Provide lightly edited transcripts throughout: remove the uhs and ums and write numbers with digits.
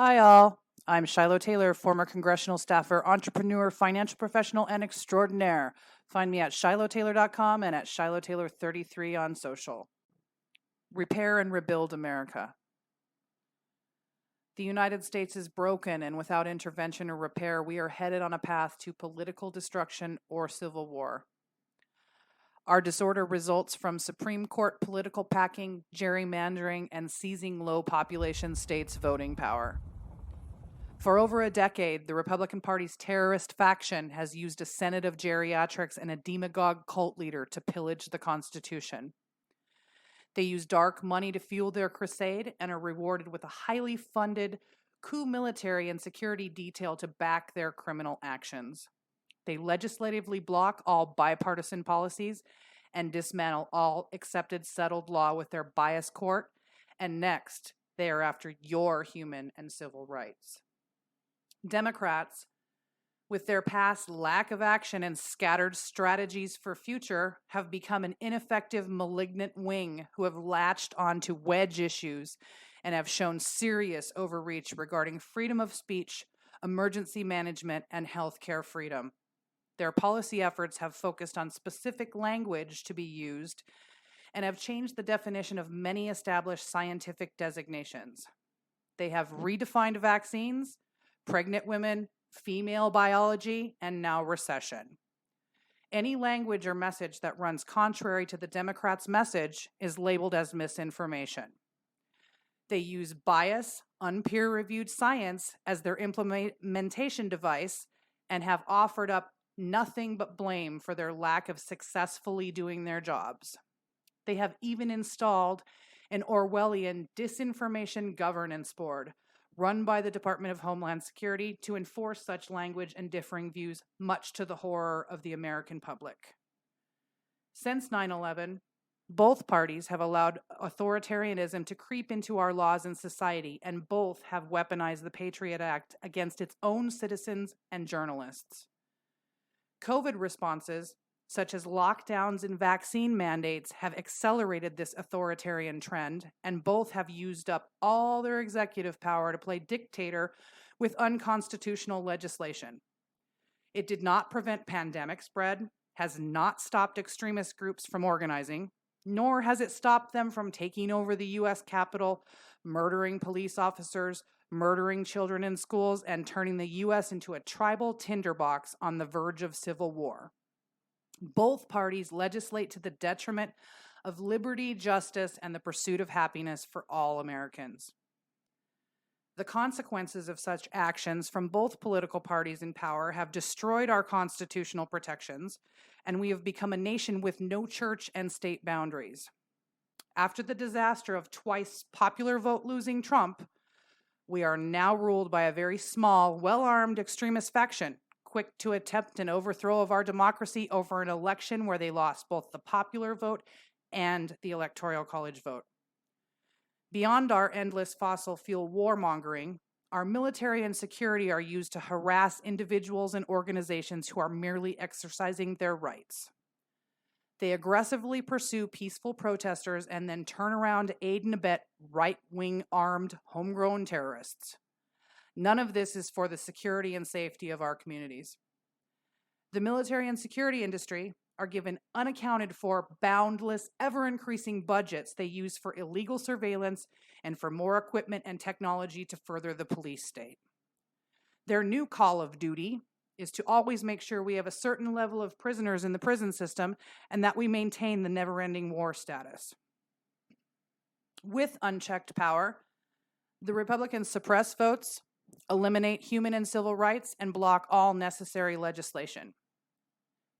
Hi, all. I'm Shiloh Taylor, former congressional staffer, entrepreneur, financial professional, and extraordinaire. Find me at shilohtaylor.com and at shilohtaylor33 on social. Repair and rebuild America. The United States is broken, and without intervention or repair, we are headed on a path to political destruction or civil war. Our disorder results from Supreme Court political packing, gerrymandering, and seizing low population states' voting power. For over a decade, the Republican Party's terrorist faction has used a Senate of geriatrics and a demagogue cult leader to pillage the Constitution. They use dark money to fuel their crusade and are rewarded with a highly funded coup military and security detail to back their criminal actions. They legislatively block all bipartisan policies and dismantle all accepted settled law with their bias court. And next, they are after your human and civil rights. Democrats, with their past lack of action and scattered strategies for future, have become an ineffective, malignant wing who have latched onto wedge issues and have shown serious overreach regarding freedom of speech, emergency management, and healthcare freedom. Their policy efforts have focused on specific language to be used and have changed the definition of many established scientific designations. They have redefined vaccines, pregnant women, female biology, and now recession. Any language or message that runs contrary to the Democrats' message is labeled as misinformation. They use bias, unpeer-reviewed science as their implementation device and have offered up nothing but blame for their lack of successfully doing their jobs. They have even installed an Orwellian disinformation governance board run by the Department of Homeland Security to enforce such language and differing views, much to the horror of the American public. Since 9/11, both parties have allowed authoritarianism to creep into our laws and society, and both have weaponized the Patriot Act against its own citizens and journalists. COVID responses, such as lockdowns and vaccine mandates, have accelerated this authoritarian trend, and both have used up all their executive power to play dictator with unconstitutional legislation. It did not prevent pandemic spread, has not stopped extremist groups from organizing, nor has it stopped them from taking over the U.S. Capitol, murdering police officers, murdering children in schools, and turning the U.S. into a tribal tinderbox on the verge of civil war. Both parties legislate to the detriment of liberty, justice, and the pursuit of happiness for all Americans. The consequences of such actions from both political parties in power have destroyed our constitutional protections, and we have become a nation with no church and state boundaries. After the disaster of twice popular vote losing Trump, we are now ruled by a very small, well-armed extremist faction, quick to attempt an overthrow of our democracy over an election where they lost both the popular vote and the Electoral College vote. Beyond our endless fossil fuel warmongering, our military and security are used to harass individuals and organizations who are merely exercising their rights. They aggressively pursue peaceful protesters and then turn around to aid and abet right-wing armed, homegrown terrorists. None of this is for the security and safety of our communities. The military and security industry are given unaccounted for, boundless, ever-increasing budgets they use for illegal surveillance and for more equipment and technology to further the police state. Their new call of duty is to always make sure we have a certain level of prisoners in the prison system and that we maintain the never-ending war status. With unchecked power, the Republicans suppress votes, eliminate human and civil rights, and block all necessary legislation.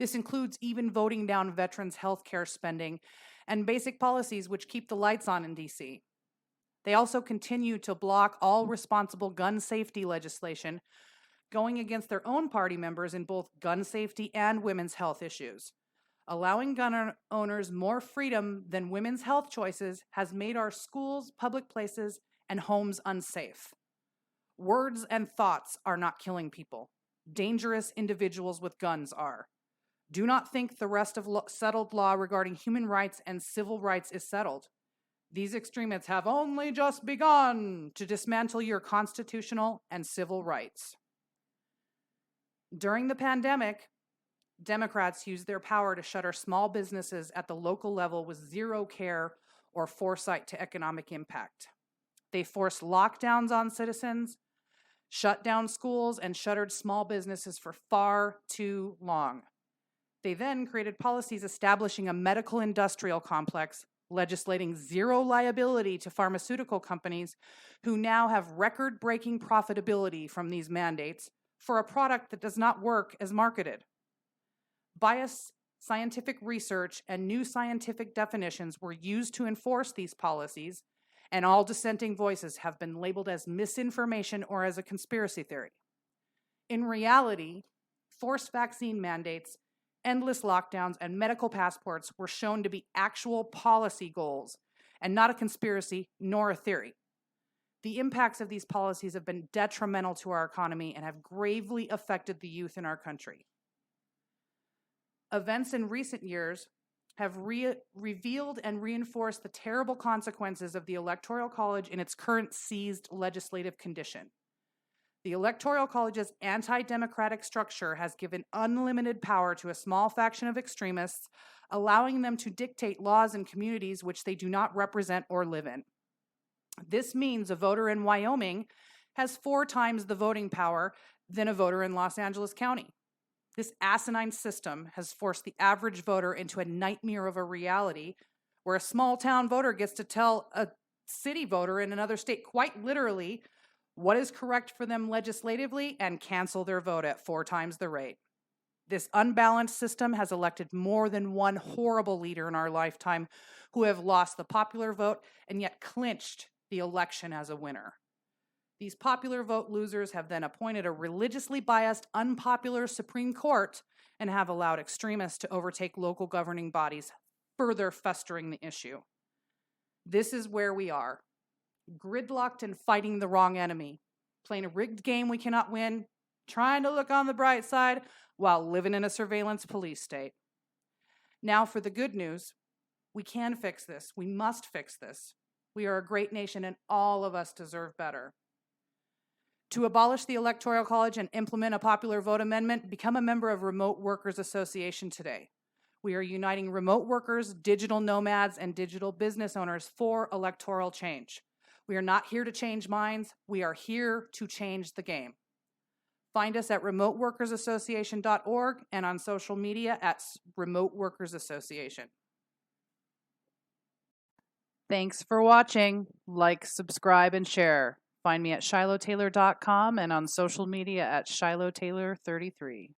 This includes even voting down veterans' health care spending and basic policies which keep the lights on in D.C. They also continue to block all responsible gun safety legislation, going against their own party members in both gun safety and women's health issues. Allowing gun owners more freedom than women's health choices has made our schools, public places, and homes unsafe. Words and thoughts are not killing people. Dangerous individuals with guns are. Do not think the rest of settled law regarding human rights and civil rights is settled. These extremists have only just begun to dismantle your constitutional and civil rights. During the pandemic, Democrats used their power to shutter small businesses at the local level with zero care or foresight to economic impact. They forced lockdowns on citizens, shut down schools, and shuttered small businesses for far too long. They then created policies establishing a medical industrial complex, legislating zero liability to pharmaceutical companies who now have record-breaking profitability from these mandates for a product that does not work as marketed. Biased scientific research and new scientific definitions were used to enforce these policies, and all dissenting voices have been labeled as misinformation or as a conspiracy theory. In reality, forced vaccine mandates, endless lockdowns, and medical passports were shown to be actual policy goals and not a conspiracy nor a theory. The impacts of these policies have been detrimental to our economy and have gravely affected the youth in our country. Events in recent years have revealed and reinforced the terrible consequences of the Electoral College in its current seized legislative condition. The Electoral College's anti-democratic structure has given unlimited power to a small faction of extremists, allowing them to dictate laws in communities which they do not represent or live in. This means a voter in Wyoming has 4 times the voting power than a voter in Los Angeles County. This asinine system has forced the average voter into a nightmare of a reality where a small town voter gets to tell a city voter in another state quite literally what is correct for them legislatively and cancel their vote at 4 times the rate. This unbalanced system has elected more than one horrible leader in our lifetime who have lost the popular vote and yet clinched the election as a winner. These popular vote losers have then appointed a religiously biased, unpopular Supreme Court and have allowed extremists to overtake local governing bodies, further festering the issue. This is where we are, gridlocked and fighting the wrong enemy, playing a rigged game we cannot win, trying to look on the bright side while living in a surveillance police state. Now for the good news, we can fix this. We must fix this. We are a great nation and all of us deserve better. To abolish the Electoral College and implement a popular vote amendment, become a member of Remote Workers Association today. We are uniting remote workers, digital nomads, and digital business owners for electoral change. We are not here to change minds. We are here to change the game. Find us at remoteworkersassociation.org and on social media at Remote Workers Association. Thanks for watching. Like, subscribe, and share. Find me at ShilohTaylor.com and on social media at ShilohTaylor33.